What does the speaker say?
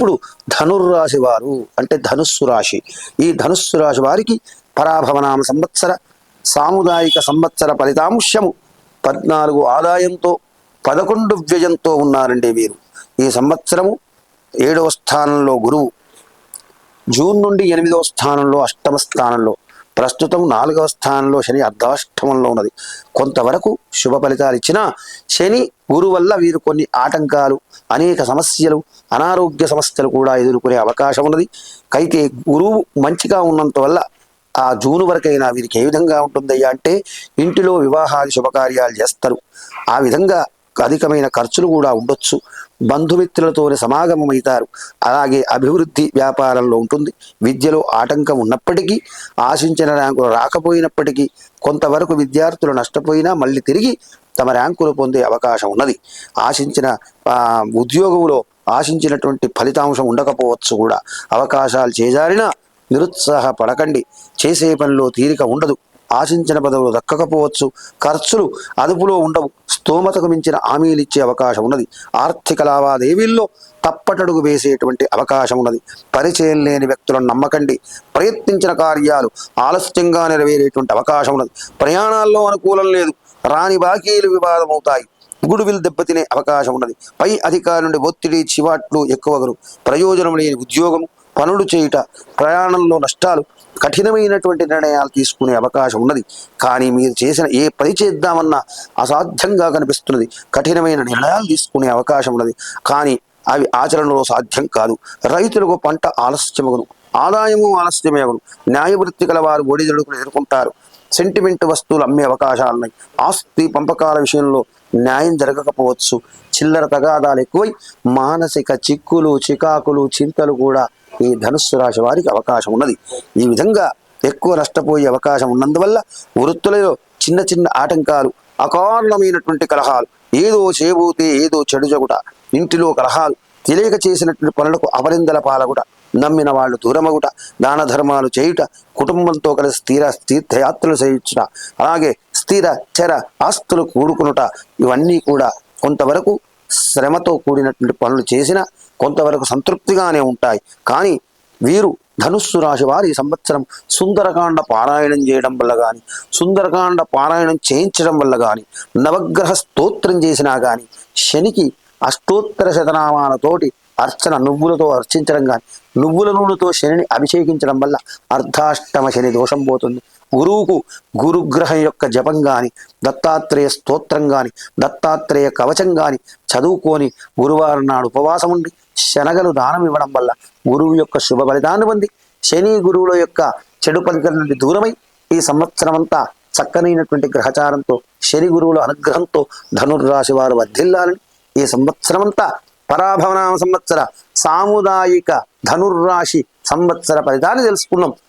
ఇప్పుడు ధనుర్రాశి వారు అంటే ధనుస్సు రాశి, ఈ ధనుస్సు రాశి వారికి పరాభవనామ సంవత్సర సాముదాయిక సంవత్సర ఫలితాంశము 14 ఆదాయంతో 11 వ్యయంతో ఉన్నారండి వీరు. ఈ సంవత్సరము 7వ స్థానంలో గురువు, జూన్ నుండి 8వ స్థానంలో అష్టమ స్థానంలో, ప్రస్తుతం 4వ స్థానంలో శని అర్ధాష్టమంలో ఉన్నది. కొంతవరకు శుభ ఫలితాలు ఇచ్చినా శని గురువు వల్ల వీరు కొన్ని ఆటంకాలు, అనేక సమస్యలు, అనారోగ్య సమస్యలు కూడా ఎదుర్కొనే అవకాశం ఉన్నది. అయితే గురువు మంచిగా ఉన్నంత వల్ల ఆ జూన్ వరకైనా వీరికి ఏ విధంగా ఉంటుందయ్యా అంటే ఇంటిలో వివాహాది శుభకార్యాలు చేస్తారు. ఆ విధంగా అధికమైన ఖర్చులు కూడా ఉండొచ్చు. బంధుమిత్రులతోనే సమాగమం అవుతారు. అలాగే అభివృద్ధి వ్యాపారంలో ఉంటుంది. విద్యలో ఆటంకం ఉన్నప్పటికీ, ఆశించిన ర్యాంకులు రాకపోయినప్పటికీ, కొంతవరకు విద్యార్థులు నష్టపోయినా మళ్ళీ తిరిగి తమ ర్యాంకులు పొందే అవకాశం ఉన్నది. ఆశించిన ఉద్యోగంలో ఆశించినటువంటి ఫలితాంశం ఉండకపోవచ్చు కూడా. అవకాశాలు చేజారినా నిరుత్సాహపడకండి. చేసే పనిలో తీరిక ఉండదు. ఆశించిన పదవులు దక్కకపోవచ్చు. ఖర్చులు అదుపులో ఉండవు. స్తోమతకు మించిన హామీలు ఇచ్చే అవకాశం ఉన్నది. ఆర్థిక లావాదేవీల్లో తప్పటడుగు వేసేటువంటి అవకాశం ఉన్నది. పరిచయం లేని వ్యక్తులను నమ్మకండి. ప్రయత్నించిన కార్యాలు ఆలస్యంగా నెరవేరేటువంటి అవకాశం ఉన్నది. ప్రయాణాల్లో అనుకూలం లేదు. రాని బాకీలు వివాదం అవుతాయి. గుడువిల్ దెబ్బతినే అవకాశం ఉన్నది. పై అధికారి నుండి ఒత్తిడి, చివాట్లు ఎక్కువగరు. ప్రయోజనం లేని ఉద్యోగం, పనులు చేయుట, ప్రయాణంలో నష్టాలు, కఠినమైనటువంటి నిర్ణయాలు తీసుకునే అవకాశం ఉన్నది. కానీ మీరు చేసిన ఏ పని చేద్దామన్నా అసాధ్యంగా కనిపిస్తున్నది. కఠినమైన నిర్ణయాలు తీసుకునే అవకాశం ఉన్నది. కానీ అవి ఆచరణలో సాధ్యం కాదు. రైతులకు పంట ఆలస్యమగును, ఆదాయము ఆలస్యమగును. న్యాయవృత్తి గల వారు ఒడిదుడుకులు ఎదుర్కొంటారు. సెంటిమెంట్ వస్తువులు అమ్మే అవకాశాలున్నాయి. ఆస్తి పంపకాల విషయంలో న్యాయం జరగకపోవచ్చు. చిల్లర తగాదాలు ఎక్కువై మానసిక చిక్కులు, చికాకులు, చింతలు కూడా ఈ ధనుస్సు రాశి వారికి అవకాశం ఉన్నది. ఈ విధంగా ఎక్కువ నష్టపోయే అవకాశం ఉన్నందువల్ల వృత్తులలో చిన్న చిన్న ఆటంకాలు, అకారణమైనటువంటి కలహాలు, ఏదో చేయబోతే ఏదో చెడు జగుట, ఇంటిలో కలహాలు, తెలియక చేసినటువంటి పనులకు అపరిందల పాలగుట, నమ్మిన వాళ్ళు దూరమగుట, దాన ధర్మాలు చేయుట, కుటుంబంతో కలిసి తీర్థయాత్రలు చేయుట, అలాగే స్థిర చర ఆస్తులు కూడుకునుట, ఇవన్నీ కూడా కొంతవరకు శ్రమతో కూడినటువంటి పనులు చేసిన కొంతవరకు సంతృప్తిగానే ఉంటాయి. కానీ వీరు ధనుస్సు రాశి వారి ఈ సంవత్సరం సుందరకాండ పారాయణం చేయడం వల్ల కానీ, సుందరకాండ పారాయణం చేయించడం వల్ల కానీ, నవగ్రహ స్తోత్రం చేసినా కానీ, శనికి అష్టోత్తర శతనామాలతోటి అర్చన నువ్వులతో అర్చించడం కానీ, నువ్వుల నూనెతో శనిని అభిషేకించడం వల్ల అర్ధాష్టమ శని దోషం పోతుంది. గురువుకు గురుగ్రహం యొక్క జపం కానీ, దత్తాత్రేయ స్తోత్రం కానీ, దత్తాత్రేయ కవచం కానీ చదువుకొని గురువారం నాడు ఉపవాసం ఉండి శనగలు దానం ఇవ్వడం వల్ల గురువు యొక్క శుభ ఫలితాన్ని పొంది శని గురువుల యొక్క చెడు ఫలితాల నుండి దూరమై ఈ సంవత్సరం అంతా చక్కనైనటువంటి గ్రహచారంతో శని గురువుల అనుగ్రహంతో ధనుర్రాశి వారు వర్ధిల్లాలని ఈ సంవత్సరం అంతా పరాభవనామ సంవత్సర సాముదాయిక ధనుర్రాశి సంవత్సర ఫలితాన్ని తెలుసుకున్నాం.